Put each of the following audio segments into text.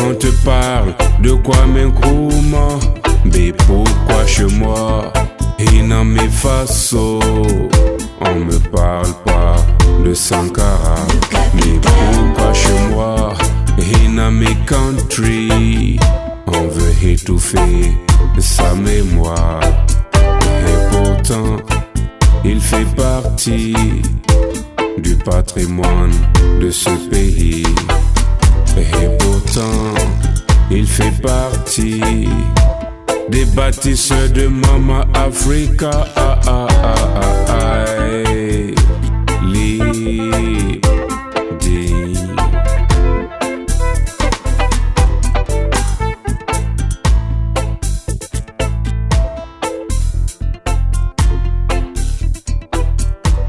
On te parle de Kwame Nkrumah, mais pourquoi chez moi, Inami Faso? On me parle pas de Sankara, mais pourquoi chez moi, Inami Country? On veut étouffer sa mémoire, et pourtant il fait partie du patrimoine de ce pays. Et pourtant il fait partie des bâtisseurs de Mama Africa.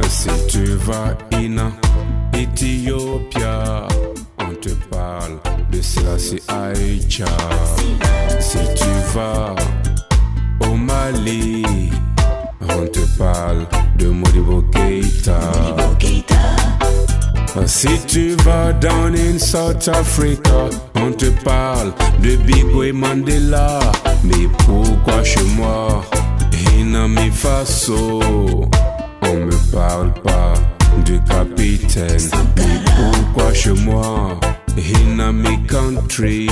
Si tu vas in Ethiopia, on te parle de Selassie Aïcha. Si tu vas au Mali, on te parle de Modibo Keïta. Si tu vas down in South Africa, on te parle de Bigwe Mandela. Mais pourquoi chez moi, Inami Faso, on me parle pas du capitaine? Mais pourquoi chez moi, Inami Country,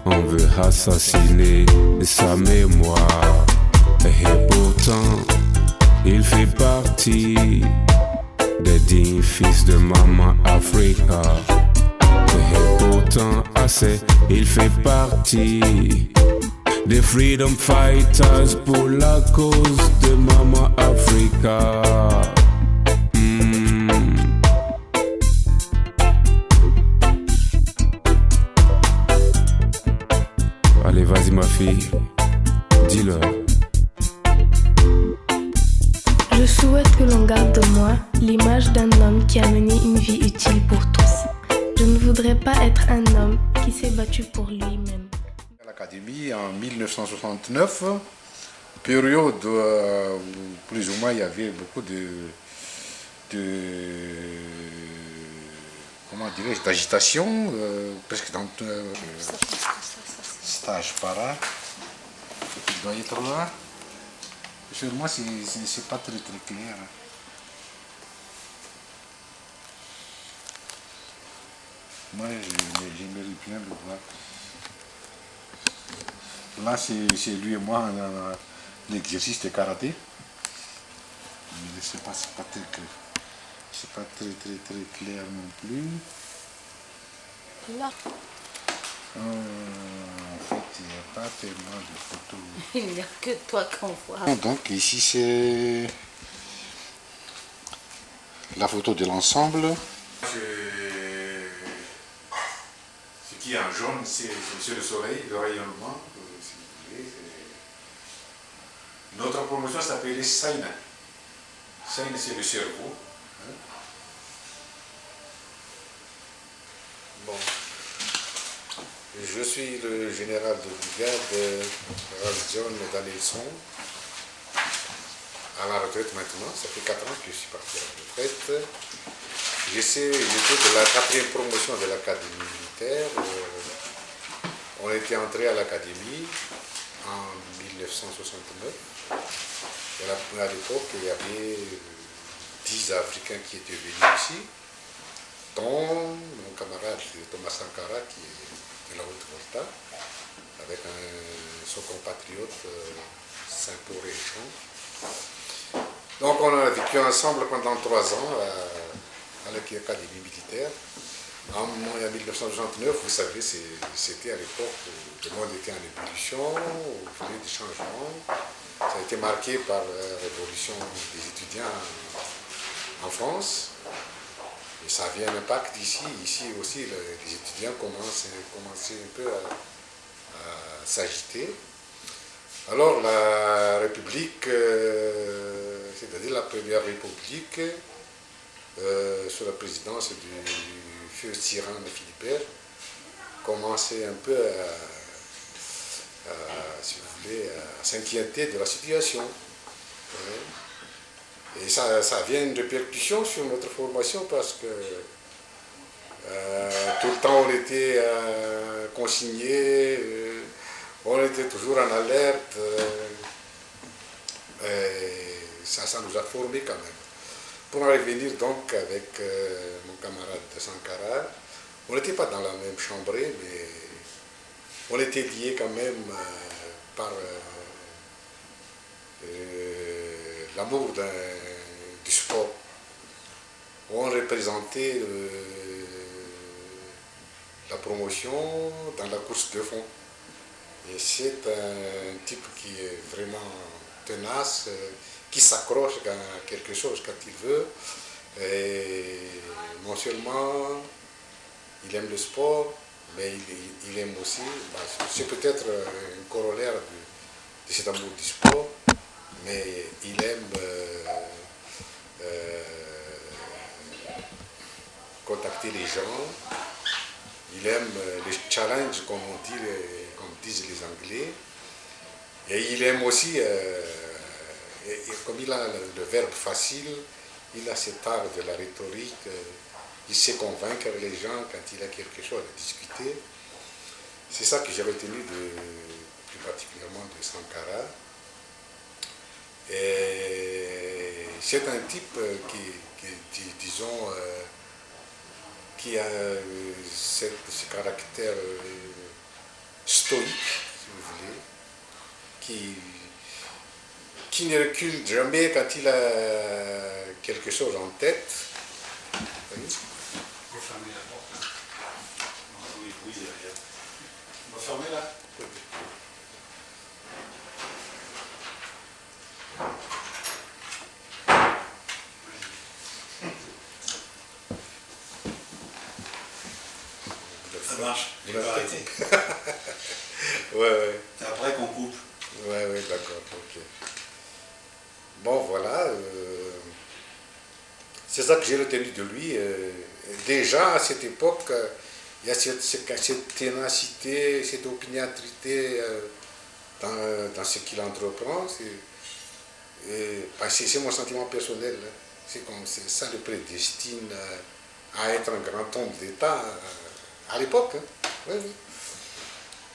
on veut assassiner sa mémoire? Et pourtant il fait partie des dignes fils de Mama Africa. Et pourtant il fait partie des freedom fighters pour la cause de Mama Africa. Allez, vas-y ma fille, dis-leur. Je souhaite que l'on garde de moi l'image d'un homme qui a mené une vie utile pour tous. Je ne voudrais pas être un homme qui s'est battu pour lui-même. À l'académie en 1969, période où plus ou moins il y avait beaucoup comment dirais-je, d'agitation, presque dans stage para, il doit être là. Sur moi, c'est pas très clair. Moi, j'aimerais bien le voir. Là, c'est lui et moi l'exercice de karaté. Mais c'est pas très clair. C'est pas très clair non plus. Là. En fait, il n'y a pas tellement de photos. Il n'y a que toi qu'on voit. Donc ici c'est la photo de l'ensemble. Ce qui est en jaune, c'est le soleil, le rayonnement. Si vous voulez. Notre promotion s'appelait Saina. Saina, c'est le cerveau. Bon. Je suis le général de brigade, John Danielson, à la retraite maintenant. Ça fait 4 ans que je suis parti à la retraite. J'étais de la 4e promotion de l'académie militaire. On était entré à l'académie en 1969. Et à l'époque, il y avait 10 Africains qui étaient venus ici, dont mon camarade Thomas Sankara, qui est de la Haute-Volta, avec son compatriote Saint-Paul Réchon. Donc on a vécu ensemble pendant 3 ans à l'académie militaire. En 1969, vous savez, c'était à l'époque où le monde était en ébullition, où il fallait des changements. Ça a été marqué par la révolution des étudiants en France. Et ça avait un impact ici. Ici aussi, les étudiants commençaient un peu à s'agiter. Alors la République, c'est-à-dire la Première République, sous la présidence du feu tyran Philibert, commençait un peu si vous voulez, à s'inquiéter de la situation. Et ça vient de répercussions sur notre formation parce que tout le temps on était consignés, on était toujours en alerte. Ça nous a formés quand même. Pour en revenir donc avec mon camarade de Sankara, on n'était pas dans la même chambrée, mais on était liés quand même par l'amour du sport. On représentait la promotion dans la course de fond. Et c'est un type qui est vraiment tenace, qui s'accroche à quelque chose quand il veut. Et non seulement il aime le sport, mais il aime aussi, c'est peut-être un corollaire de cet amour du sport, mais il aime contacter les gens, il aime les challenges, comme disent les Anglais, et il aime aussi, et comme il a le verbe facile, il a cet art de la rhétorique, il sait convaincre les gens quand il a quelque chose à discuter. C'est ça que j'ai retenu plus particulièrement de Sankara. Et c'est un type disons, qui a ce caractère stoïque, si vous voulez, qui ne recule jamais quand il a quelque chose en tête. Oui. Vous fermez la porte. Oui, on va fermer là. Ça marche, je vais arrêter. Ouais. C'est après qu'on coupe. Ouais, d'accord, ok. Bon, voilà. C'est ça que j'ai retenu de lui. Déjà, à cette époque, il y a cette ténacité, cette opiniâtreté dans ce qu'il entreprend. C'est mon sentiment personnel. C'est comme ça le prédestine à être un grand homme d'État à l'époque. Oui.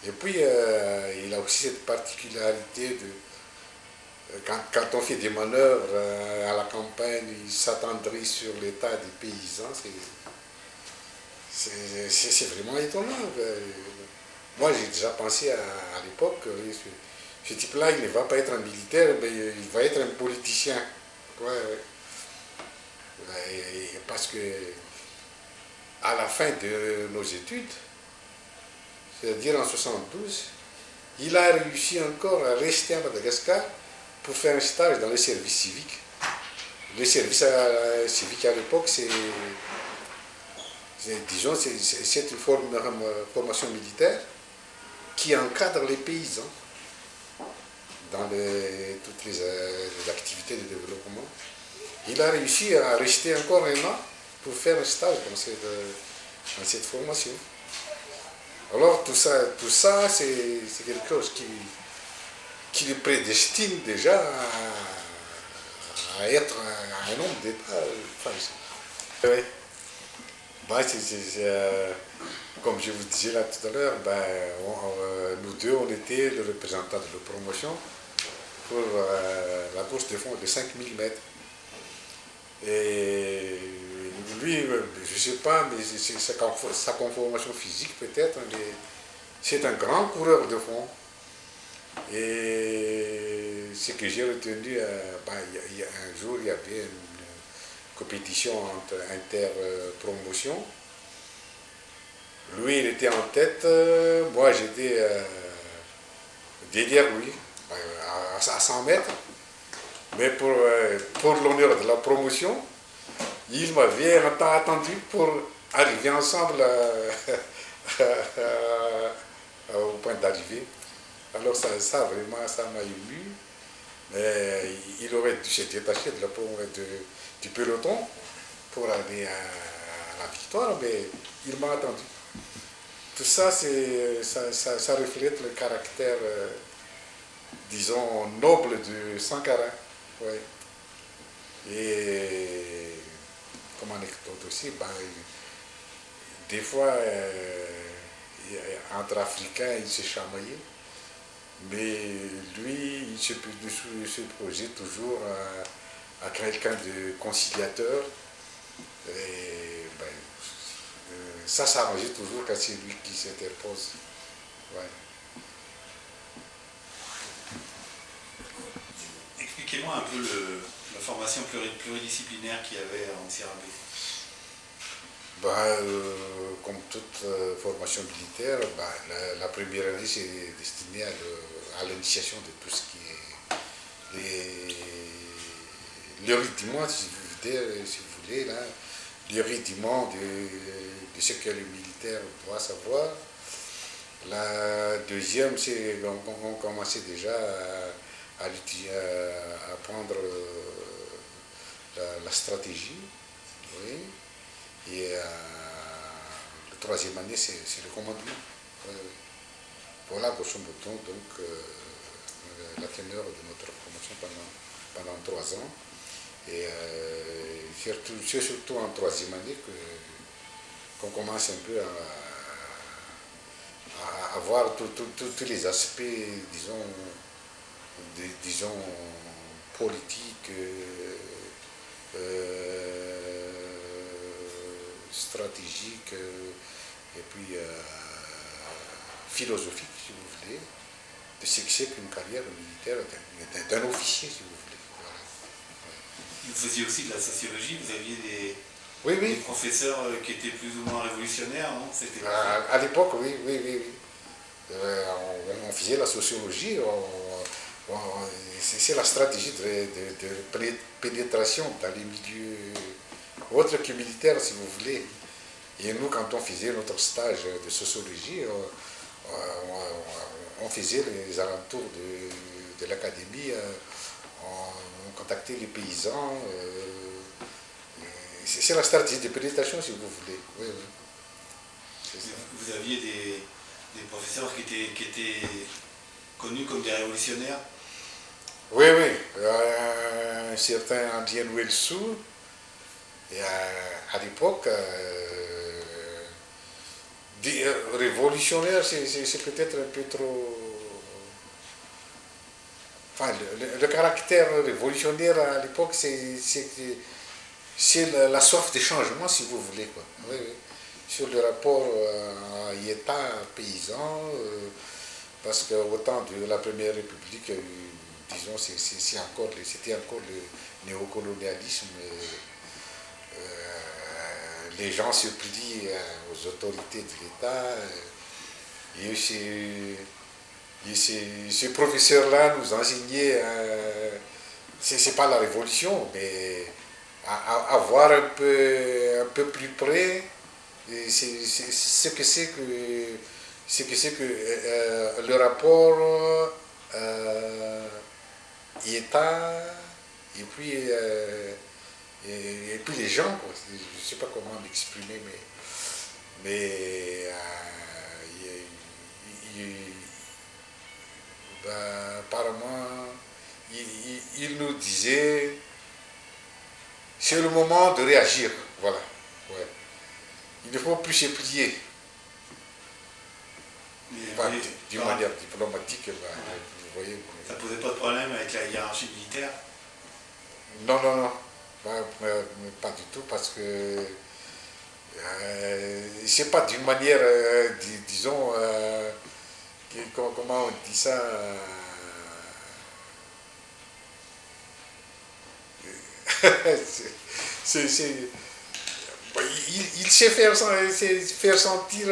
Et puis, il a aussi cette particularité de, quand on fait des manœuvres à la campagne, il s'attendrit sur l'état des paysans. C'est vraiment étonnant. Moi, j'ai déjà pensé à l'époque, ce type-là, il ne va pas être un militaire, mais il va être un politicien. Ouais. Parce que, à la fin de nos études, c'est-à-dire en 72, il a réussi encore à rester à Madagascar pour faire un stage dans les services civiques. Les services civiques à l'époque, c'est une formation militaire qui encadre les paysans dans toutes les activités de développement. Il a réussi à rester encore un an pour faire un stage dans cette formation. Alors tout ça c'est quelque chose qui le prédestine déjà à être un homme d'État. Oui. Comme je vous disais là tout à l'heure, nous deux, on était le représentant de la promotion pour la course de fond de 5000 mètres. Et lui, je ne sais pas, mais c'est sa conformation physique peut-être, mais c'est un grand coureur de fond. Et ce que j'ai retenu, un jour, il y avait une compétition inter-promotion. Lui, il était en tête, moi j'étais derrière lui, à 100 mètres. Mais pour l'honneur de la promotion, il m'avait un temps attendu pour arriver ensemble au point d'arrivée. Alors ça vraiment, ça m'a ému. Mais il aurait dû se détacher du peloton pour aller à la victoire, mais il m'a attendu. Tout ça, ça reflète le caractère, disons, noble de Sankara. Ouais. Et comme anecdote aussi, des fois, entre Africains, il s'est chamaillé. Mais lui, il se projette toujours à quelqu'un de conciliateur. Et ben, ça s'arrangeait toujours quand c'est lui qui s'interpose. Ouais. Expliquez-moi un peu la formation pluridisciplinaire qu'il y avait en CRB. Ben, comme toute formation militaire, ben, la première année c'est destiné à l'initiation de tout ce qui est le rudiment, si vous voulez, là, le rudiment de ce que le militaire doit savoir. La deuxième, c'est qu'on commençait déjà à apprendre la stratégie. Oui. Et la troisième année, c'est le commandement. Voilà, grosso modo, donc, la teneur de notre formation pendant 3 ans. Et c'est surtout en troisième année qu'on commence un peu à voir tous les aspects, disons politiques, stratégiques, et puis philosophiques, si vous voulez, de ce que c'est qu'une carrière militaire d'un officier, si vous voulez. Voilà. Vous faisiez aussi de la sociologie, vous aviez des professeurs qui étaient plus ou moins révolutionnaires, non? À l'époque, oui. On faisait la sociologie, c'est la stratégie de pénétration dans les milieux autres que militaires, si vous voulez. Et nous, quand on faisait notre stage de sociologie, on faisait les alentours de l'académie, on contactait les paysans. C'est la stratégie de pénétration, si vous voulez. Oui. Vous aviez des professeurs qui étaient connus comme des révolutionnaires? Oui. Un certain Andien Ouelsou, à l'époque, révolutionnaire, c'est peut-être un peu trop... Enfin, le caractère révolutionnaire à l'époque, c'est la soif de changement, si vous voulez, quoi. Oui. Sur le rapport à État paysan, parce qu'au temps de la Première République, disons, c'était encore le néocolonialisme. Les gens se plient aux autorités de l'État. Et ce professeur-là nous enseignait, c'est pas la révolution, mais à voir un peu plus près ce que c'est que le rapport État et puis les gens, quoi. Je ne sais pas comment m'exprimer, mais apparemment il nous disait c'est le moment de réagir, voilà. Ouais. Il ne faut plus se plier. D'une manière diplomatique, vous voyez. Ça ne posait pas de problème avec la hiérarchie militaire? Non. Pas du tout, parce que c'est pas d'une manière, disons, comment on dit ça, il sait faire sentir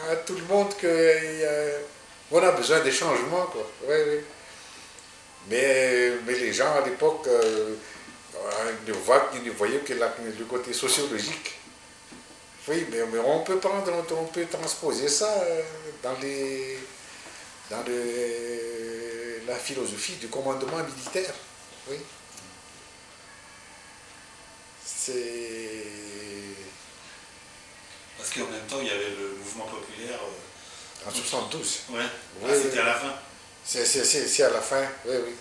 à tout le monde qu'on a besoin de changements, quoi. Oui. Mais les gens à l'époque ne voyaient que le côté sociologique. Oui, mais on peut transposer ça dans la philosophie du commandement militaire. Oui. Parce qu'en même temps, il y avait le mouvement populaire. En 72. Ouais. Oui, c'était à la fin. C'est à la fin, oui.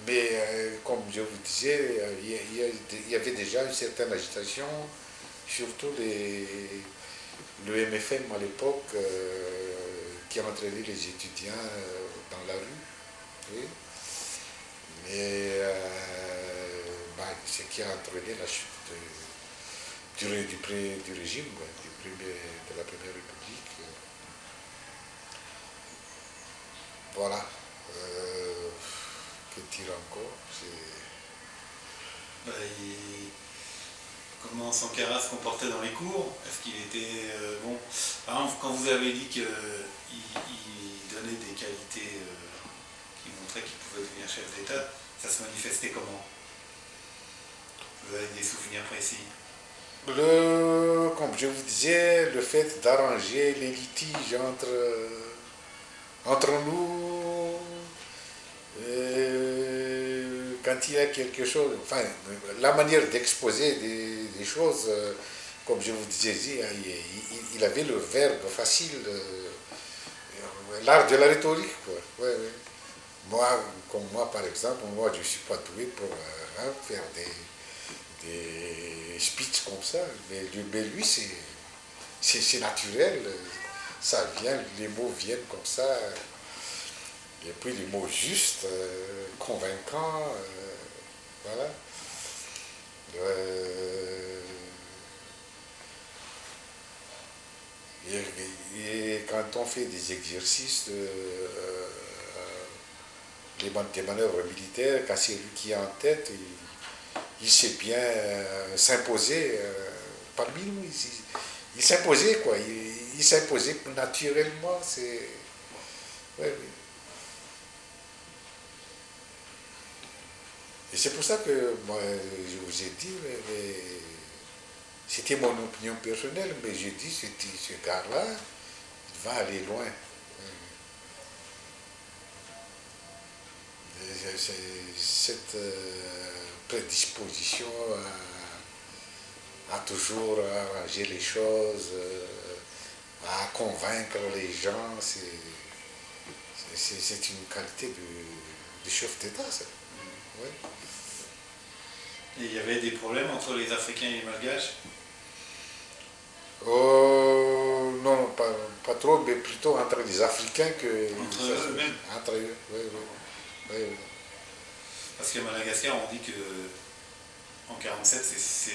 Mais comme je vous disais, il y avait déjà une certaine agitation, surtout le MFM à l'époque qui entraînait les étudiants dans la rue. Oui. Mais ce qui a entraîné la chute du régime, de la Première République. Voilà. Que dire encore? Comment Sankara se comportait dans les cours? Est-ce qu'il était bon? Par exemple, quand vous avez dit qu'il donnait des qualités qui montraient qu'il pouvait devenir chef d'État, ça se manifestait comment? Vous avez des souvenirs précis? Comme je vous disais, le fait d'arranger les litiges entre nous, quand il y a quelque chose, enfin, la manière d'exposer des choses, comme je vous disais, il avait le verbe facile, l'art de la rhétorique, quoi. Ouais, ouais. Moi, comme moi, par exemple, moi, je ne suis pas doué pour faire des speeches comme ça, mais lui, c'est naturel, ça vient, les mots viennent comme ça, et puis les mots justes, convaincants, voilà. Et quand on fait des exercices, des manœuvres militaires, quand c'est lui qui est en tête, il sait bien s'imposer parmi nous. Il s'imposait, quoi. Il s'imposait naturellement. C'est... Ouais, oui. Et c'est pour ça que moi, je vous ai dit, mais c'était mon opinion personnelle, mais j'ai dit, ce gars-là, il va aller loin. Cette prédisposition à toujours arranger les choses, à convaincre les gens, c'est une qualité de chef d'État, ça. Ouais. Et il y avait des problèmes entre les Africains et les Malgaches? Non, pas trop, mais plutôt entre les Africains que... Entre eux-mêmes? Entre eux, oui, oui. Oui, oui. Parce qu'à Madagascar, on dit que en 1947,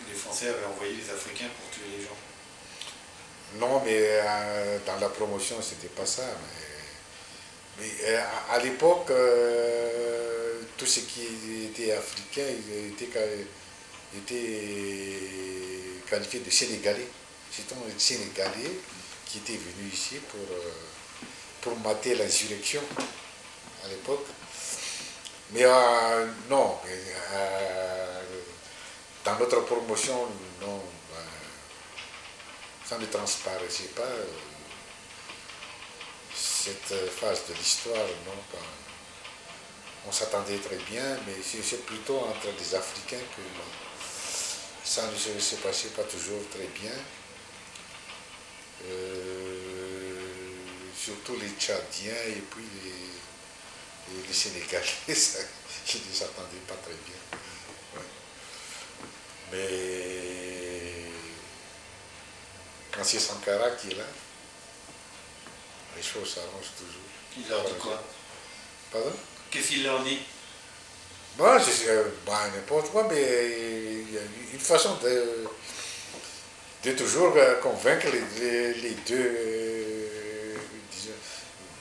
les Français avaient envoyé les Africains pour tuer les gens. Non, mais dans la promotion, c'était pas ça. Mais à l'époque, tout ce qui était africain était qualifié de Sénégalais. C'était un Sénégalais qui était venu ici pour mater l'insurrection à l'époque. Mais non, dans notre promotion, non, ça ne transparaissait pas cette phase de l'histoire, non. On s'attendait très bien, mais c'est plutôt entre les Africains que ça ne se passait pas toujours très bien. Surtout les Tchadiens et puis les Sénégalais, ça, je ne les attendais pas très bien. Ouais. Mais quand c'est Sankara qui est là, les choses s'arrangent toujours. Il leur dit quoi? Pardon? Qu'est-ce qu'il leur dit? Bon, n'importe quoi, mais il y a une façon de toujours convaincre les deux, disons,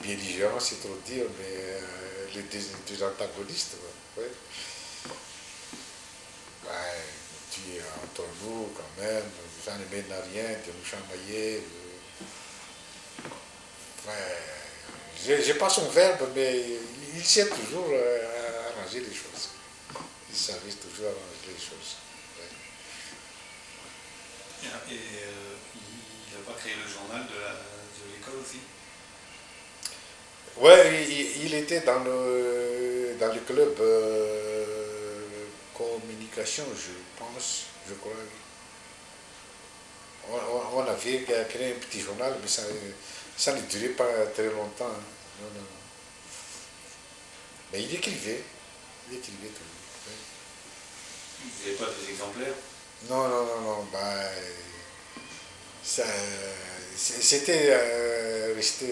belligérants, c'est trop dire, mais les deux antagonistes. Ouais. Tu es entre nous quand même, ça ne mène à rien de nous chamailler. J'ai pas son verbe, mais il sait toujours arranger les choses. Il savait toujours arranger les choses. Ouais. Et il n'a pas créé le journal de l'école aussi? Oui, il était dans le club communication, je pense, je crois. On avait créé un petit journal, mais ça ne durait pas très longtemps. Hein. Non. Mais il écrivait toujours. Oui. Vous n'avez pas des exemplaires? Non. C'était resté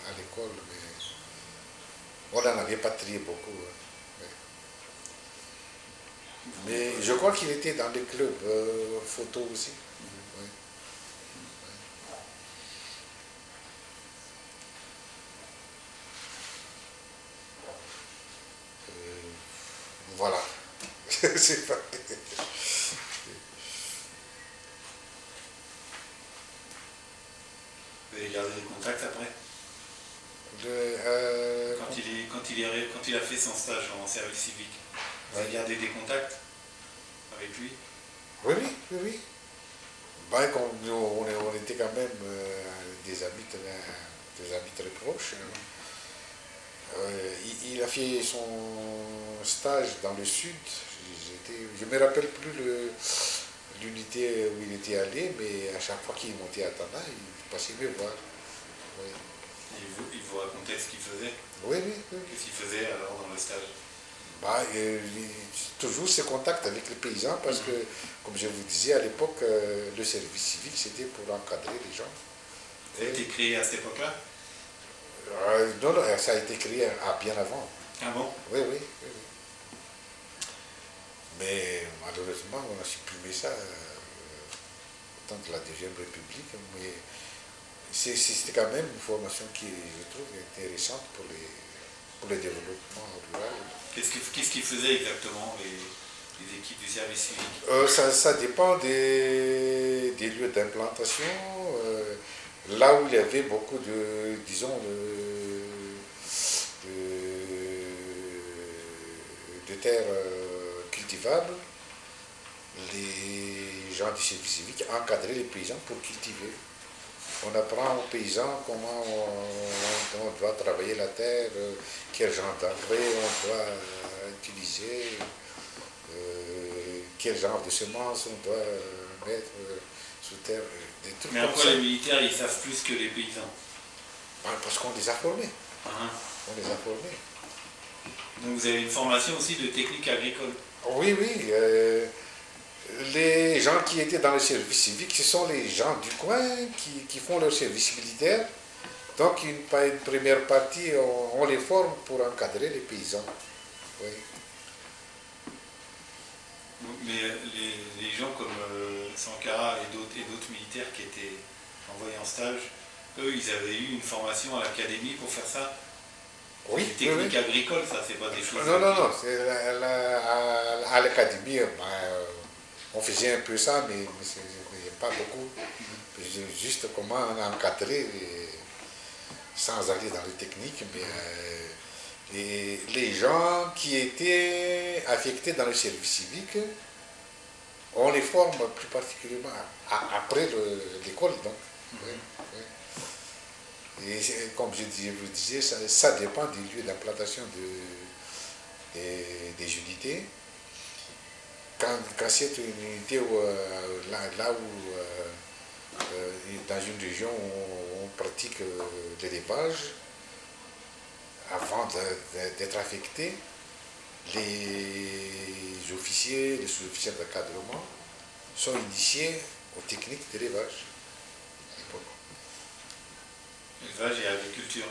à l'école, mais on n'en avait pas trié beaucoup. Ouais. Mais je crois qu'il était dans des clubs photo aussi. Ouais. Voilà. C'est pas... Vous avez gardé des contacts après? Quand il a fait son stage en service civique, vous avez gardé des contacts avec lui? Oui, oui, oui, oui. Ben, on était quand même des amis très proches. Il a fait son stage dans le sud. Je ne me rappelle plus l'unité où il était allé, mais à chaque fois qu'il montait à Tana, il passait me voir. Oui. Il vous racontait ce qu'il faisait? Oui, oui, oui. Qu'est-ce qu'il faisait alors dans le stage? Bah, toujours ce contact avec les paysans, parce que, comme je vous disais, à l'époque, le service civique, c'était pour encadrer les gens. Ça a été créé à cette époque-là? Non, non, ça a été créé bien avant. Ah bon? Oui, oui, oui, oui. Mais malheureusement, on a supprimé ça au temps de la Deuxième République. Mais c'était quand même une formation qui, je trouve, intéressante pour le développement rural. Qu'est-ce qu'ils faisaient exactement, les équipes du service civique? Ça dépend des lieux d'implantation. Là où il y avait beaucoup de, disons, de terres cultivables, les gens du service civique encadraient les paysans pour cultiver. On apprend aux paysans comment on doit travailler la terre, quel genre d'engrais on doit utiliser, quel genre de semences on doit mettre sous terre. Mais après, les militaires, ils savent plus que les paysans. Parce qu'on les a formés. Uh-huh. On les a formés. Donc vous avez une formation aussi de technique agricole? Oui, oui. Les gens qui étaient dans le service civique, ce sont les gens du coin qui font leur service militaire. Donc une première partie, on les forme pour encadrer les paysans. Oui. Mais les gens comme Sankara et d'autres militaires qui étaient envoyés en stage, eux, ils avaient eu une formation à l'académie pour faire ça? Oui. Les techniques oui. agricoles, ça, c'est pas des choses... Non, non, non. À l'académie, on faisait un peu ça, mais pas beaucoup. Juste comment encadrer sans aller dans les techniques, mais les gens qui étaient affectés dans le service civique, on les forme plus particulièrement après l'école. Donc. Oui, oui. Et comme je vous disais, ça dépend du lieu d'implantation des unités. Quand c'est une unité là où, dans une région où on pratique l'élevage, avant d'être affecté, les officiers, les sous-officiers d'encadrement sont initiés aux techniques d'élevage. Élevage et agriculture.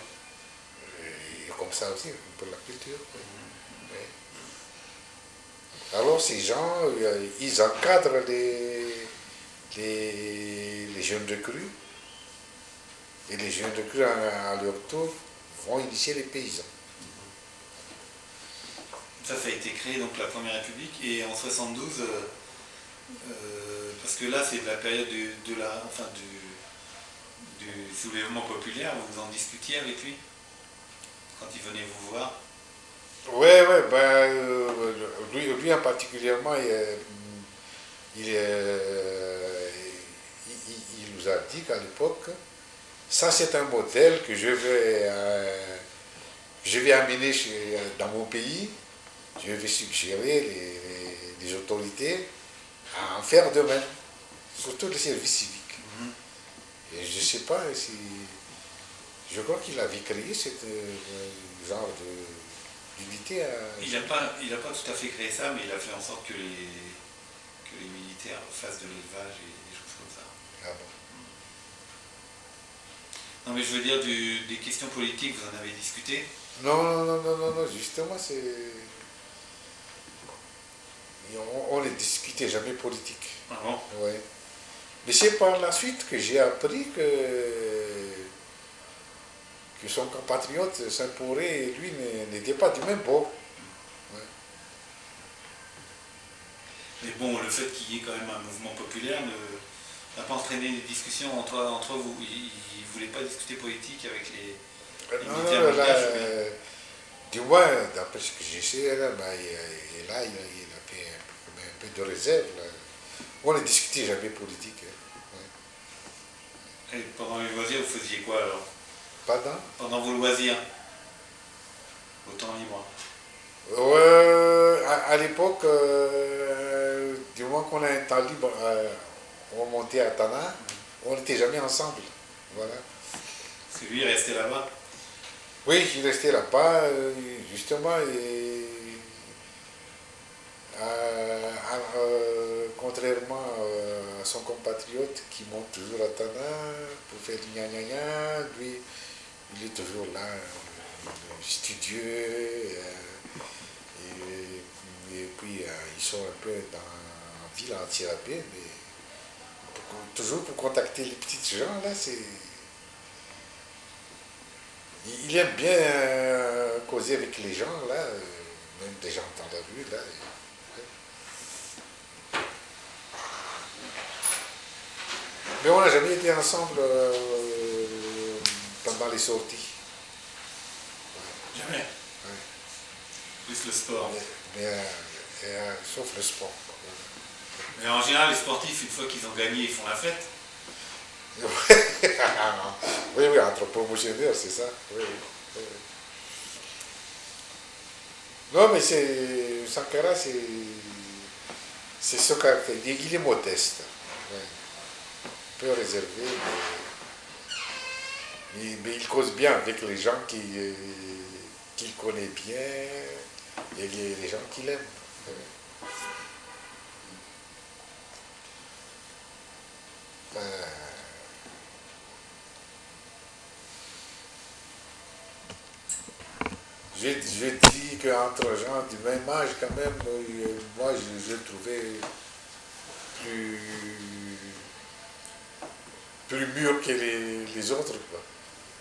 Et comme ça aussi, pour la culture. Oui. Oui. Alors ces gens, ils encadrent les jeunes recrues, et les jeunes recrues, à leur tour, vont initier les paysans. Ça a été créé donc la Première République, et en 72, parce que là c'est de la période du soulèvement populaire, vous en discutiez avec lui quand il venait vous voir? Oui, lui en particulièrement, il nous a dit qu'à l'époque, ça c'est un modèle que je vais amener dans mon pays, je vais suggérer les autorités à en faire de même, surtout les services civiques. Et je ne sais pas si... Je crois qu'il avait créé ce genre d'unité. Il n'a pas tout à fait créé ça, mais il a fait en sorte que les militaires fassent de l'élevage et des choses comme ça. Ah bon. Non mais je veux dire, des questions politiques, vous en avez discuté? Non, justement, on ne discutait jamais politique. Ah bon? Ouais. Mais c'est par la suite que j'ai appris que son compatriote Saint-Poré, lui, n'était pas du même bord. Ouais. Mais bon, le fait qu'il y ait quand même un mouvement populaire n'a pas entraîné des discussions entre vous. Il ne voulait pas discuter politique avec les militaires malgaches, mais- Du moins, d'après ce que je sais, là, il a fait un peu de réserve. Là. On ne discutait jamais politique. Hein. Et pendant les loisirs, vous faisiez quoi alors? Pardon? Pendant vos loisirs? Au temps libre? À l'époque, du moment qu'on a un temps libre, on montait à Tana, on n'était jamais ensemble. Voilà. Parce que lui, il restait là-bas. Oui, il restait là-bas, justement, contrairement à son compatriote qui monte toujours à Tana pour faire du gna-gna-gna, lui, il est toujours là, studieux, et puis ils sont un peu dans la ville en thérapie, mais toujours pour contacter les petites gens, là, c'est... Il aime bien causer avec les gens, là, même des gens dans la rue, là. Mais on n'a jamais été ensemble pendant les sorties. Jamais. Ouais. Plus le sport. Sauf le sport. Mais en général, les sportifs, une fois qu'ils ont gagné, ils font la fête. Oui, entre promotionnaires, c'est ça. Oui. Non, mais Sankara, c'est ce caractère. Il est modeste. Ouais. Un peu réservé, mais il cause bien avec les gens qu'il connaît bien et les gens qu'il aime. Je dis qu'entre gens du même âge, quand même, moi, je le trouvais plus mûr que les autres, quoi.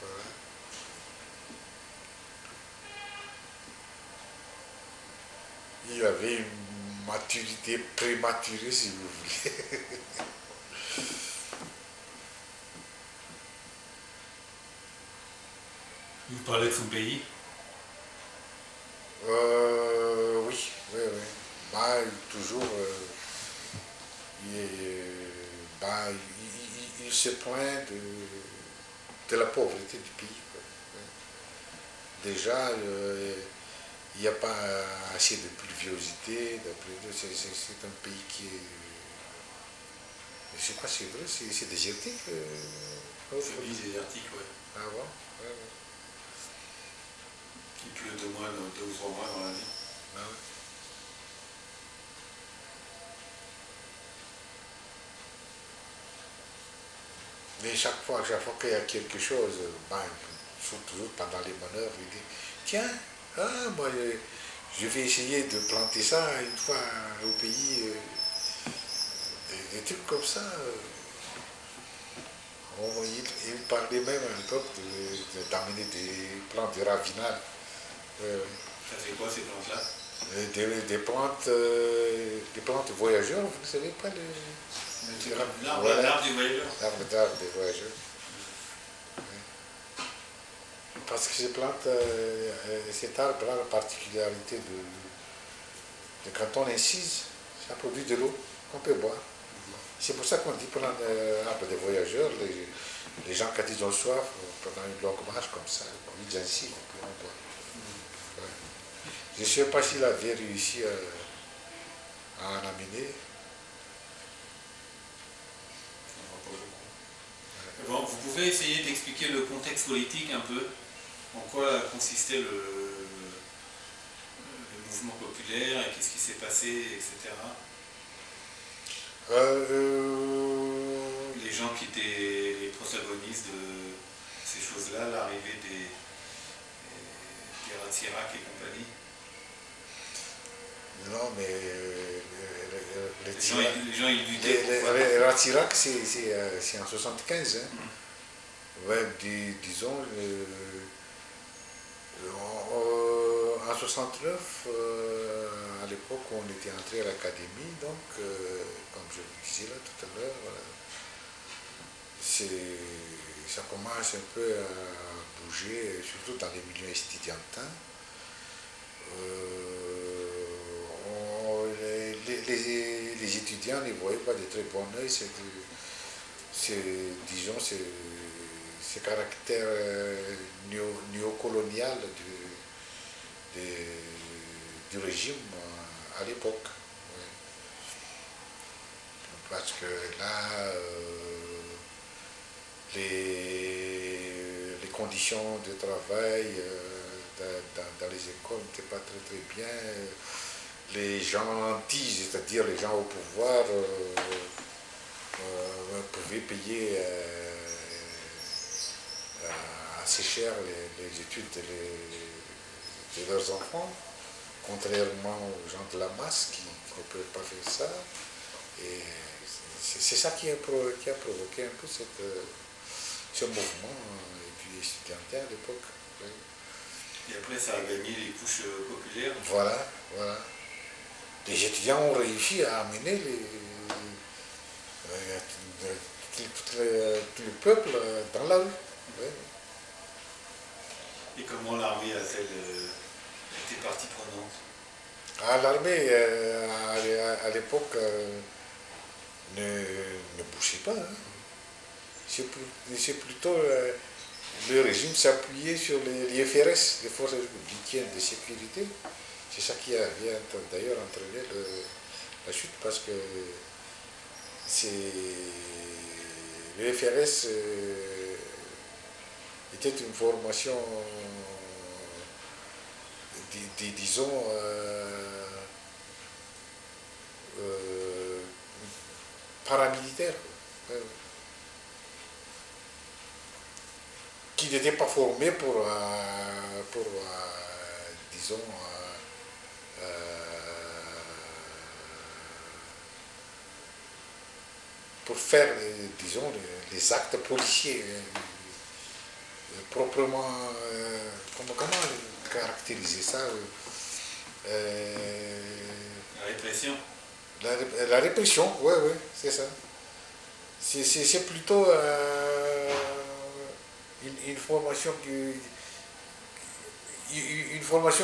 Voilà. Il avait une maturité prématurée, si vous voulez. Vous parlez de son pays? Oui. Bah, toujours, il se plaint de la pauvreté du pays, quoi. Déjà, il n'y a pas assez de pluviosité. C'est un pays qui est... Je ne sais pas si c'est vrai, c'est désertique. C'est pays désertique, ouais. Ah bon? Ouais. Il pleut 2 ou 3 mois dans l'année. Ah ouais. Mais chaque fois qu'il y a quelque chose, toujours pendant les bonheurs, il dit, tiens, moi je vais essayer de planter ça une fois au pays, des trucs comme ça. Il parlait même à l'époque d'amener des plantes de ravinal. Ça fait quoi ces plantes-là? Des plantes voyageurs, vous ne savez pas L'arbre du voyageur. L'arbre des voyageurs. Parce que ces plantes, cet arbre a la particularité quand on incise, ça produit de l'eau qu'on peut boire. C'est pour ça qu'on dit prendre l'arbre des voyageurs, les gens quand ils ont soif, pendant une longue marche comme ça, ils incisent, on peut en boire. Ouais. Je ne sais pas s'il avait réussi à en amener. Bon, vous pouvez essayer d'expliquer le contexte politique un peu, en quoi consistait le mouvement populaire et qu'est-ce qui s'est passé, etc. Les gens gens qui étaient les protagonistes de ces choses-là, l'arrivée des Ratsirac et compagnie? Non, mais Les gens ils luttaient pour quoi? les Ratsirac, c'est en 75. Hein. Ouais, disons, en 69, à l'époque où on était entré à l'académie, donc, comme je le disais là tout à l'heure, voilà, ça commence un peu à bouger, surtout dans les milieux estudiantins. Les étudiants ne voyaient pas de très bon oeil disons, ce caractère néocolonial du régime à l'époque. Ouais. Parce que là, les conditions de travail dans les écoles n'étaient pas très très bien. Les gens nantis, c'est-à-dire les gens au pouvoir, pouvaient payer assez cher les études de leurs enfants, contrairement aux gens de la masse qui ne peuvent pas faire ça. Et c'est ça qui a provoqué un peu ce mouvement étudiantin à l'époque. Oui. Et après, ça a gagné les couches populaires. Voilà, voilà. Les étudiants ont réussi à amener tout le peuple dans la rue. Oui. Et comment l'armée a-t-elle été partie prenante? L'armée, à l'époque, ne bougeait pas. Hein. C'est plutôt le régime s'appuyait sur les FRS, les forces républicaines de sécurité. C'est ça qui avait d'ailleurs entraîné la chute, parce que le FRS était une formation, disons, paramilitaire, qui n'était pas formée pour disons, pour faire, disons, les actes policiers proprement, comment caractériser ça? La répression? La répression, oui, oui, c'est ça. C'est plutôt une formation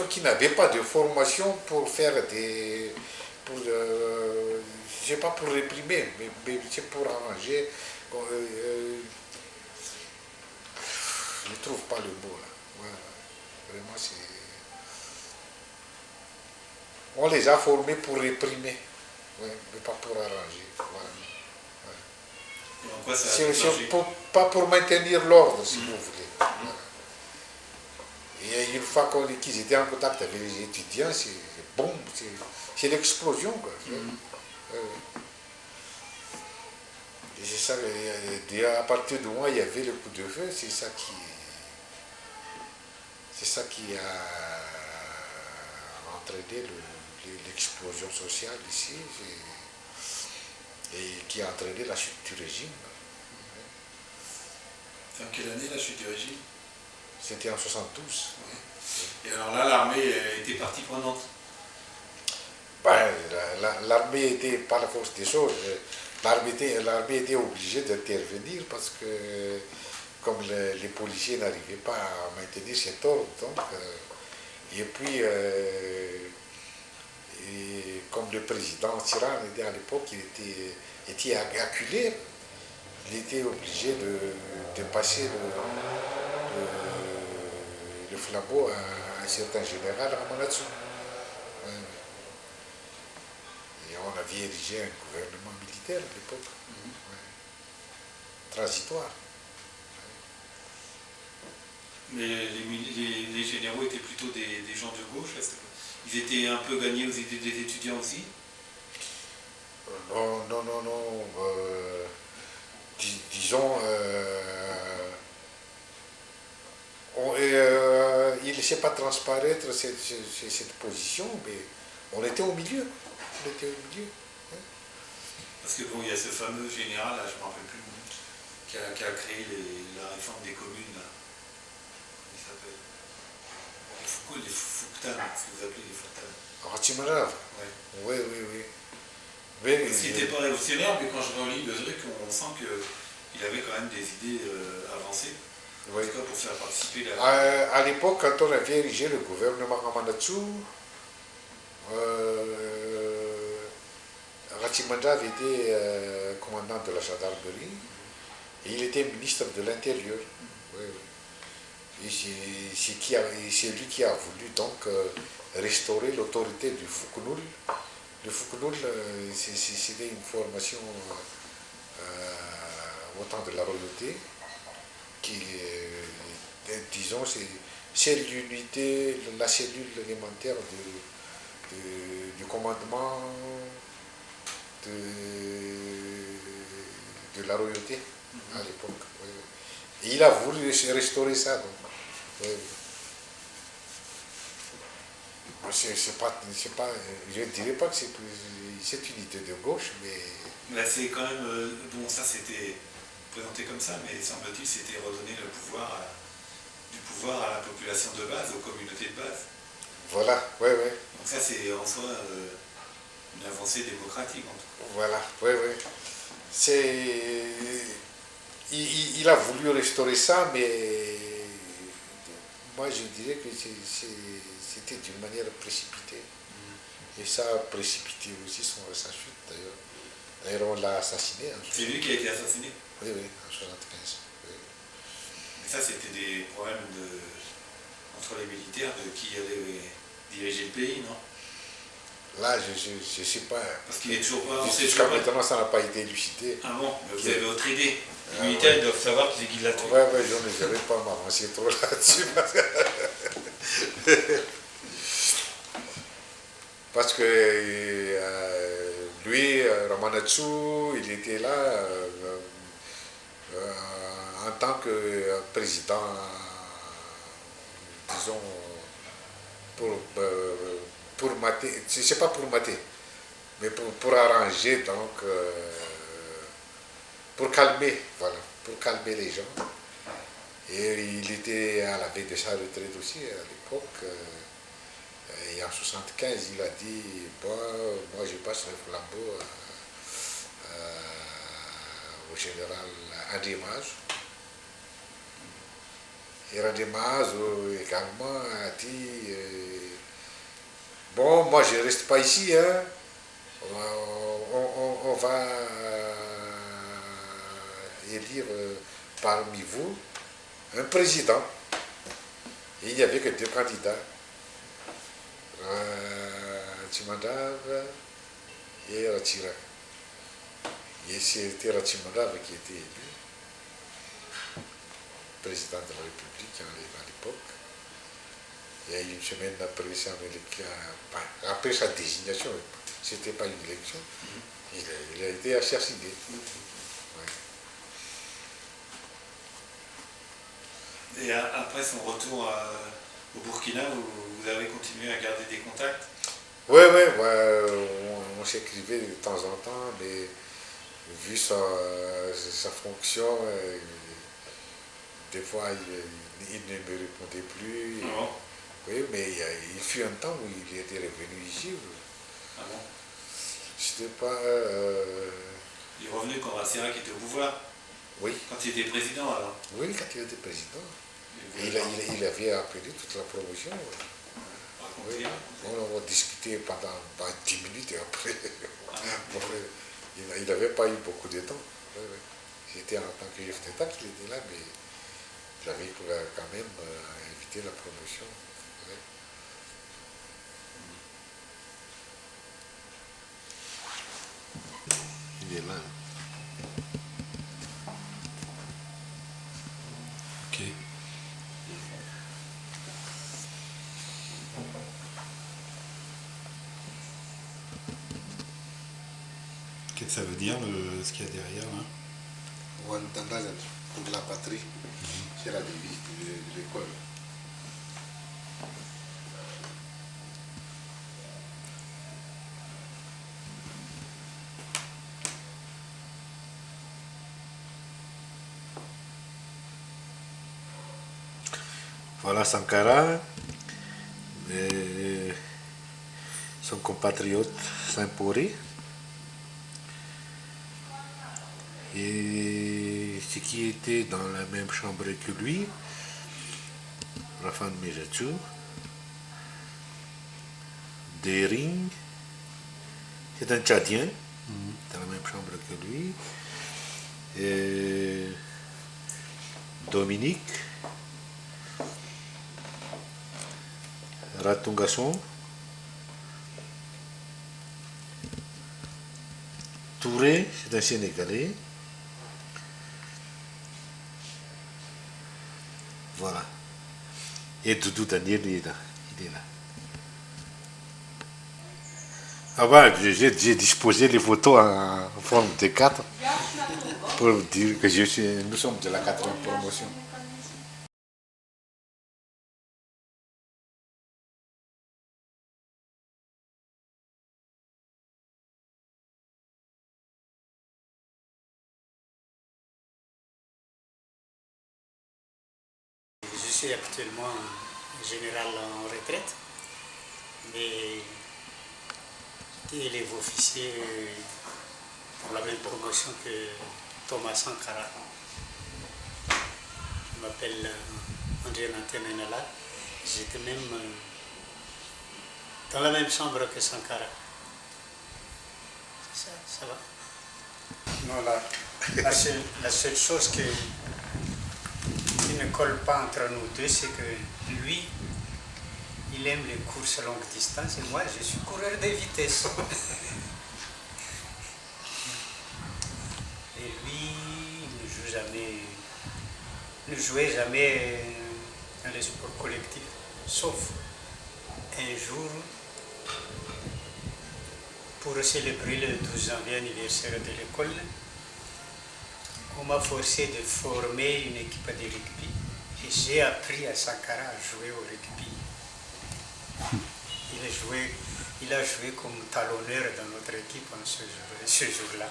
qui n'avait pas de formation pour faire je sais pas pour réprimer, mais c'est pour arranger. Je ne trouve pas le mot là. Voilà. Vraiment, on les a formés pour réprimer, ouais, mais pas pour arranger. Voilà. Et en quoi ça a changé? Pas pour maintenir l'ordre, si vous voulez. Voilà. Et une fois qu'ils étaient en contact avec les étudiants, c'est bon, c'est l'explosion, quoi. Et c'est ça, à partir de moi, il y avait le coup de feu, c'est ça qui a entraîné l'explosion sociale ici, et qui a entraîné la chute du régime. C'est en quelle année la chute du régime? C'était en 72. Ouais. Et alors là, l'armée était partie prenante? Ben, l'armée était par la force des choses. L'armée était obligée d'intervenir parce que, comme les policiers n'arrivaient pas à maintenir cet ordre, donc, et puis, comme le président Tiran à l'époque, il était acculé, il était obligé de passer le flambeau à un certain général Ramanatsou. Et on avait érigé un gouvernement militaire à l'époque, transitoire. Mais les généraux étaient plutôt des gens de gauche, ils étaient un peu gagnés aux idées des étudiants aussi? Non. disons, il ne laissait pas transparaître cette position, mais on était au milieu. On était au milieu. Parce que bon, il y a ce fameux général, là, je ne me rappelle plus, qui a créé la réforme des communes, là. Il s'appelle les Fouktans, ce que vous appelez les Fouktans. Rachimarav. Ouais. Oui. Mais, parce qu'il n'était pas révolutionnaire, mais quand je relis le truc, on sent qu'il avait quand même des idées avancées. Oui. En tout cas, pour faire participer la... À l'époque, quand on avait érigé le gouvernement Ramanatsou, Rachimarav était commandant de la gendarmerie et il était ministre de l'Intérieur. Oui. Et c'est lui qui a voulu donc restaurer l'autorité du Foukonoul. Le Foukonoul, c'était une formation au temps de la royauté qui, disons, c'est l'unité, la cellule élémentaire du commandement de la royauté à l'époque. Oui. Et il a voulu restaurer ça. Donc. Oui. C'est pas, je ne dirais pas que c'est une idée de gauche, mais... c'est quand même... bon, ça c'était présenté comme ça, mais semble-t-il c'était redonner du pouvoir à la population de base, aux communautés de base. Voilà, oui. Donc ça c'est en soi une avancée démocratique en tout cas. Voilà, oui. Il a voulu restaurer ça, mais moi je dirais que c'était d'une manière précipitée. Et ça a précipité aussi sa chute d'ailleurs. D'ailleurs on l'a assassiné. C'est lui qui a été assassiné? Oui, en 1975. Oui. Mais ça c'était des problèmes entre les militaires de qui allait diriger le pays, non? Là, je ne sais pas. Parce qu'il est toujours pas... Jusqu'à maintenant, ça n'a pas été élucidé. Ah bon? Mais vous avez autre idée? Les militaires ils doivent savoir qui c'est qui l'a tué. Oui, je ne vais pas m'avancer trop là-dessus. Parce que lui, Ramanatsou, il était là en tant que président, disons, pour mater, c'est pas pour mater, mais pour arranger, donc, pour calmer, voilà, pour calmer les gens. Et il était à la veille de sa retraite aussi, à l'époque. Et en 1975, il a dit, bon, moi je passe le flambeau au général André Mazo. Et André Mazo également a dit, bon, moi je ne reste pas ici, hein. On va élire parmi vous un président. Et il n'y avait que 2 candidats. Rachimarav et Rachira. Et c'était Rachimarav qui était élu président de la République à l'époque. Et une semaine après, après sa désignation, ce n'était pas une élection, il a été assassiné. Ouais. Et après son retour au Burkina, vous avez continué à garder des contacts? Oui, on s'écrivait de temps en temps, mais vu sa fonction, des fois il ne me répondait plus. Ah bon? Oui, mais il fut un temps où il était revenu ici. Ah bon? C'était pas... Il est revenu quand Rassira qui était au pouvoir? Oui. Quand il était président alors? Oui, quand il était président. Il avait appelé toute la promotion. Oui. On a discuté pendant 10 minutes et après, il n'avait pas eu beaucoup de temps. Oui. C'était en tant que chef d'État qu'il était là, mais il avait quand même évité la promotion. Oui. Il est là. Ok. Qu'est-ce que ça veut dire, ce qu'il y a derrière là? ou en attendant pour la patrie, c'est la devise de l'école. Voilà Sankara, son compatriote Saint-Poré. Et ce qui était dans la même chambre que lui, Rafan Miratu, Dering, c'est un Tchadien, dans la même chambre que lui, et Dominique, Ratungasson, Touré, c'est un Sénégalais. Voilà. Et Doudou Daniel, il est là. Ah bah, j'ai disposé les photos en forme de 4 pour dire que nous sommes de la 4e promotion. Je suis actuellement général en retraite, mais il est officier pour la même promotion que Thomas Sankara. Je m'appelle André Nantenenala. J'étais même dans la même chambre que Sankara. Ça va? Non, la seule chose qui ne colle pas entre nous deux, c'est que lui, il aime les courses à longue distance et moi, je suis coureur de vitesse. Et lui, ne jouait jamais dans les sports collectifs, sauf un jour, pour célébrer le 12 janvier anniversaire de l'école, on m'a forcé de former une équipe de rugby et j'ai appris à Sankara à jouer au rugby. Il a joué comme talonneur dans notre équipe ce jour-là.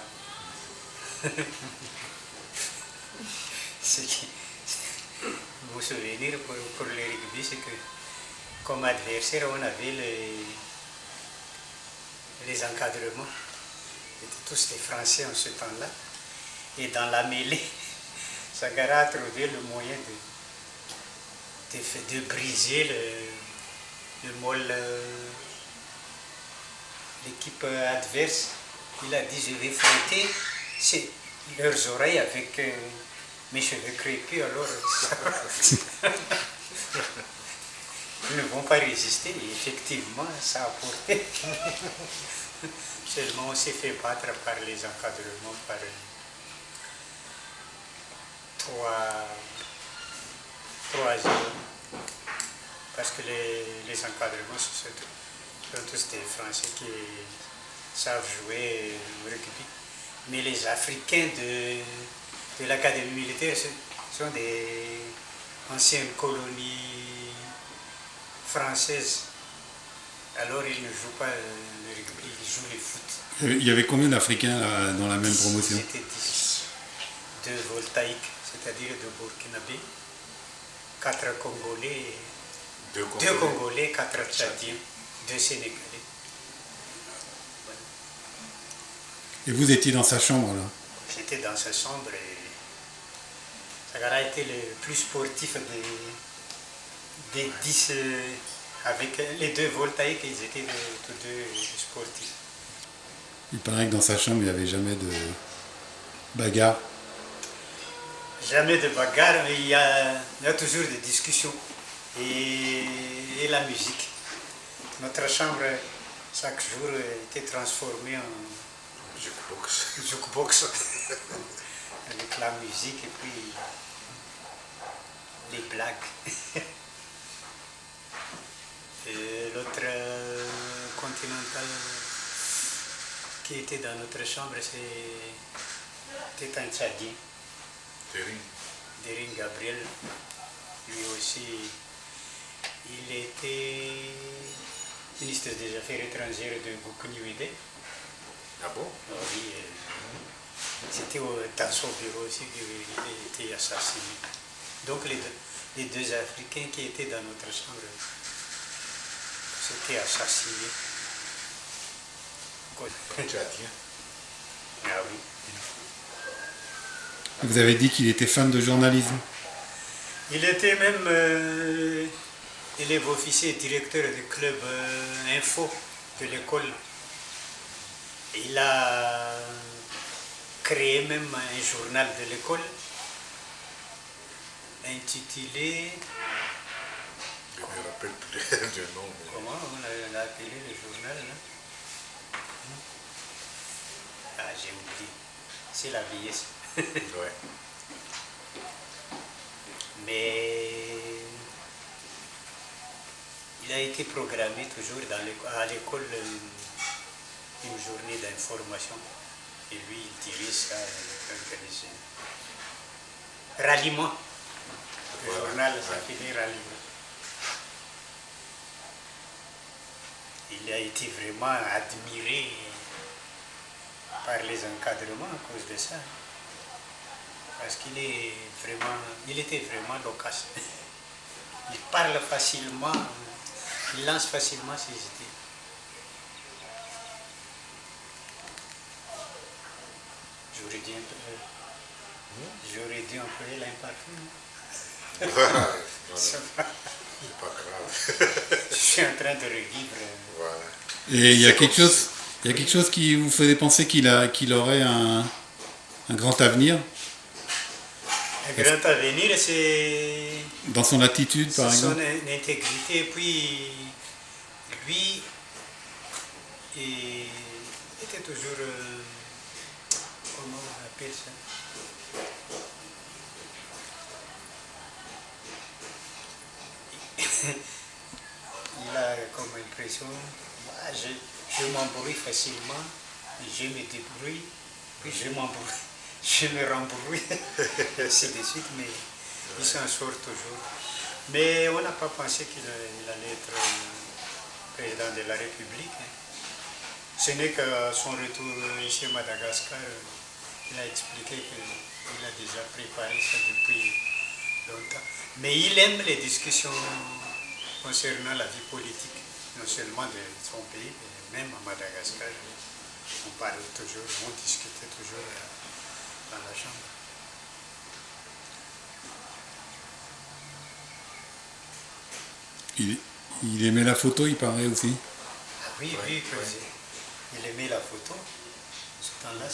Mon souvenir pour le rugby, c'est que comme adversaire, on avait les encadrements. Ils étaient tous des Français en ce temps-là. Et dans la mêlée, Sankara a trouvé le moyen de briser le molle, l'équipe adverse. Il a dit, je vais frotter leurs oreilles avec mes cheveux crépus, alors ils ne vont pas résister. Et effectivement, ça a porté. Seulement, on s'est fait battre par les encadrements, par 3-0, parce que les encadrements sont tous des Français qui savent jouer au rugby. Mais les Africains de l'académie militaire sont des anciennes colonies françaises. Alors ils ne jouent pas le rugby, ils jouent le foot. Il y avait combien d'Africains dans la même promotion? C'était 10. 2 voltaïques, c'est-à-dire 2 Burkinabés, 4 Congolais, 2 Congolais, 4 Tchadiens, 2 Sénégalais. Voilà. Et vous étiez dans sa chambre là? J'étais dans sa chambre et Sankara était le plus sportif des 10, avec les 2 voltaïques, ils étaient tous 2 sportifs. Il paraît que dans sa chambre, il n'y avait jamais de bagarre. Jamais de bagarre, mais il y a toujours des discussions et la musique. Notre chambre, chaque jour, était transformée en jukebox avec la musique et puis les blagues. Et l'autre continental qui était dans notre chambre, c'était un Tchadien. Dering Gabriel, lui aussi, il était ministre des Affaires étrangères de Gukuniwede. Ah bon? Oui, c'était dans son bureau aussi qu'il a été assassiné. Donc les deux Africains qui étaient dans notre chambre s'étaient assassinés. Tchadien. Ah oui. Vous avez dit qu'il était fan de journalisme. Il était même élève officier et directeur du club Info de l'école. Il a créé même un journal de l'école intitulé... Je ne me rappelle plus du nom. Mais... Comment on a appelé le journal là? Ah, j'ai oublié. C'est la vieillesse. Ouais. Mais il a été programmé toujours à l'école une journée d'information. Et lui, il dirait ça, ralliement. Le journal s'appelait Ralliement. Il a été vraiment admiré par les encadrements à cause de ça. Parce qu'il était vraiment loquace. Il parle facilement, il lance facilement ses idées. J'aurais dû employer l'imparfait. C'est pas grave. Je suis en train de revivre. Voilà. Et il y a quelque chose qui vous faisait penser qu'il aurait un grand avenir. Un grand avenir, c'est... Dans son attitude, par exemple. Son intégrité, et puis lui, il était toujours... comment on appelle ça? Il a comme impression, moi, je m'embrouille facilement, je me débrouille, puis je m'embrouille, je me rembrouille, ainsi de suite, mais il s'en sort toujours. Mais on n'a pas pensé qu'il allait être président de la République. Ce n'est qu'à son retour ici à Madagascar, il a expliqué qu'il a déjà préparé ça depuis longtemps. Mais il aime les discussions concernant la vie politique, non seulement de son pays, mais même à Madagascar. On parle toujours, on discutait toujours dans la chambre. Il aimait la photo, il paraît aussi. Ah oui, oui, il aimait la photo. Ce temps-là,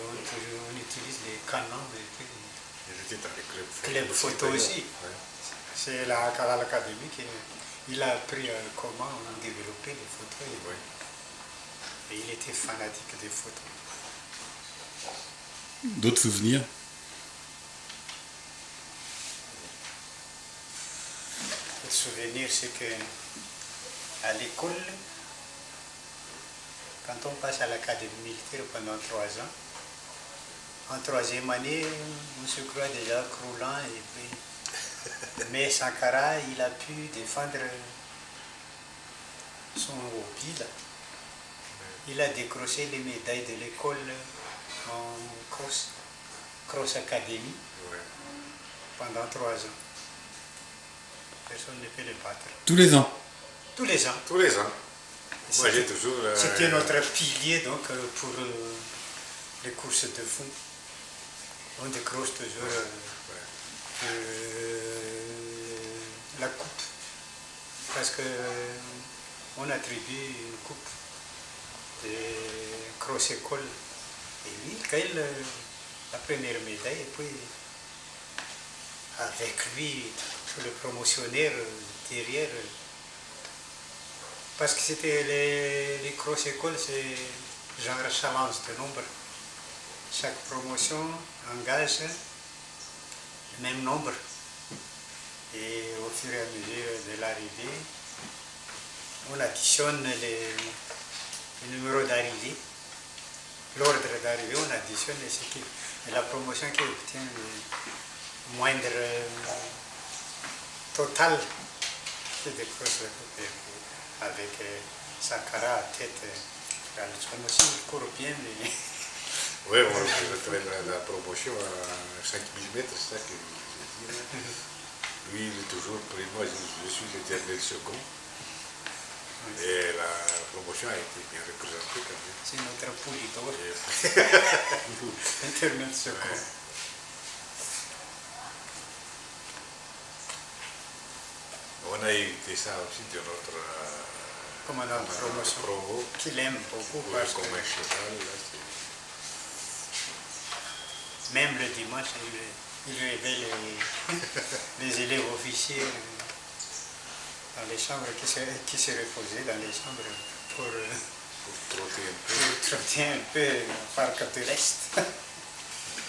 on utilise les canons. Il était dans les clubs photo aussi. Ouais. C'est à l'académie qu'il a appris comment on développait les photos. Et il était fanatique des photos. D'autres souvenirs? Le souvenir, c'est que à l'école, quand on passe à l'académie militaire pendant 3 ans, en 3e année, on se croit déjà croulant. Et puis... Mais Sankara, il a pu défendre son hobby. Là. Il a décroché les médailles de l'école en cross académie pendant 3 ans. Personne ne peut le battre. Tous les ans? Tous les ans. Tous les ans. Moi, j'ai toujours... C'était notre pilier donc, pour les courses de fond. On décroche toujours la coupe. Parce qu'on attribue une coupe de cross école. Et lui, quand il la première médaille, et puis avec lui, le promotionnaire derrière. Parce que c'était les cross écoles, c'est genre challenge de nombre. Chaque promotion engage le même nombre. Et au fur et à mesure de l'arrivée, on additionne les numéros d'arrivée. l'ordre d'arrivée, on additionne les équipes. Et la promotion qui obtient le moindre total qui décroche la coupe avec Sankara à tête. La promotion court bien, mais... Oui, je traîne la promotion à 5 mm, c'est ça que je dis. Lui, il est toujours près de moi, je suis l'éternel second. Et la promotion a été bien représentée quand même. C'est notre politeur. L'éternel second. On a évité ça aussi de notre commandant de promotion. Provo, qu'il aime beaucoup. Oui, parce comme que un cheval. Là, même le dimanche, il réveille les élèves officiers dans les chambres qui se reposaient dans les chambres pour trotter un peu au parc de l'Est.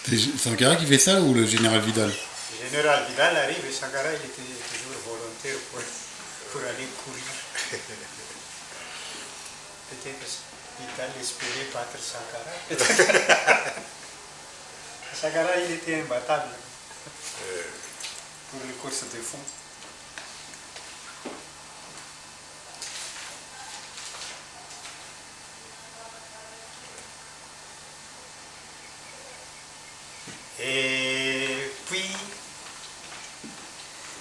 C'est Sankara qui fait ça ou le général Vidal? Le général Vidal arrive et Sankara il était toujours volontaire pour aller courir. Peut-être Vidal espérait battre Sankara. Sankara il était imbattable pour les courses de fond. Et puis,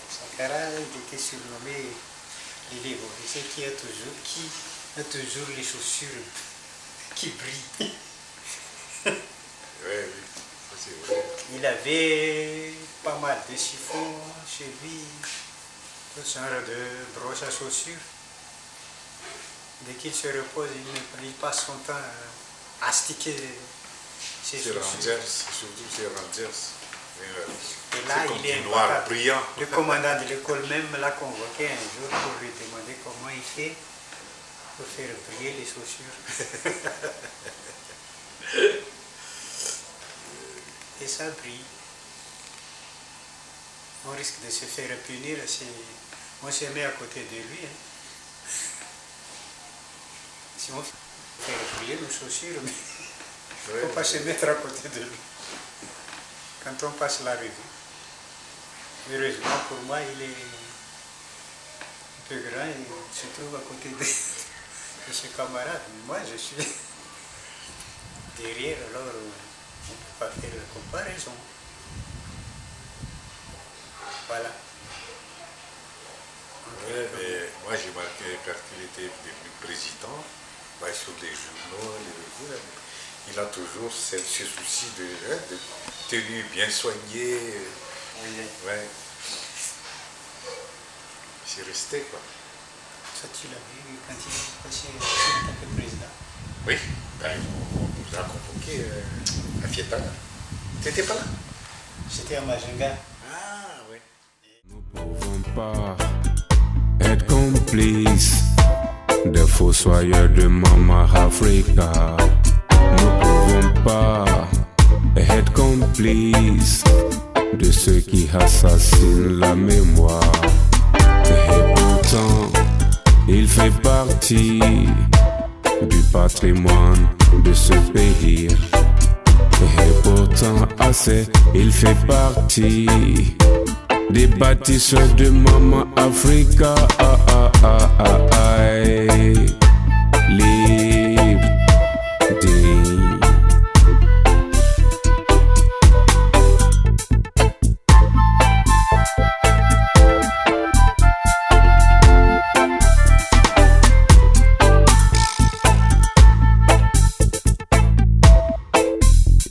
Sankara était surnommé l'élève officier qui a toujours les chaussures qui brillent. oui, c'est vrai. Il avait pas mal de chiffons chez lui, tout genre de broches à chaussures. Dès qu'il se repose, il passe son temps à astiquer ses C'est chaussures. Rangers, surtout c'est Rangers. Et là, comme il est du noir imbattable. brillant. Le commandant de l'école même l'a convoqué un jour pour lui demander comment il fait pour faire briller les chaussures. Et ça brille. On risque de se faire punir si on se met à côté de lui. Hein. Si on fait briller nos chaussures, il ne faut pas se mettre à côté de lui. Quand on passe la revue. Heureusement pour moi, il est un peu grand et il se trouve à côté de ses camarades. Mais moi, je suis derrière, alors on ne peut pas faire la comparaison. Voilà. Ouais, mais moi j'ai marqué quand il était devenu président, sur les journaux, les revues, là, il a toujours ce souci de tenue bien soignée. Oui. Ouais. C'est resté quoi. Ça, tu l'as vu quand il est passé en tant que président? Oui, on nous a convoqué à Fietana. Tu n'étais pas là? C'était à Majinga. Ah oui. Nous ne pouvons pas être complices des fossoyeurs de Mama Africa. Nous ne pouvons pas être complices de ceux qui assassinent la mémoire. Et pourtant, il fait partie du patrimoine de ce pays. Et pourtant, il fait partie des bâtisseurs de Mama Africa. Libre, digne.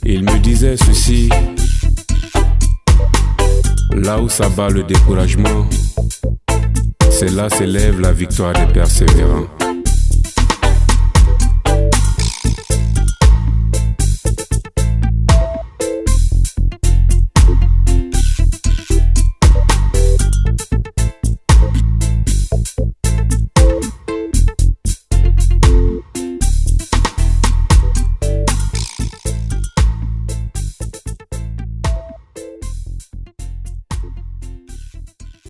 Il me disait ceci: là où s'abat le découragement, c'est là s'élève la victoire des persévérants.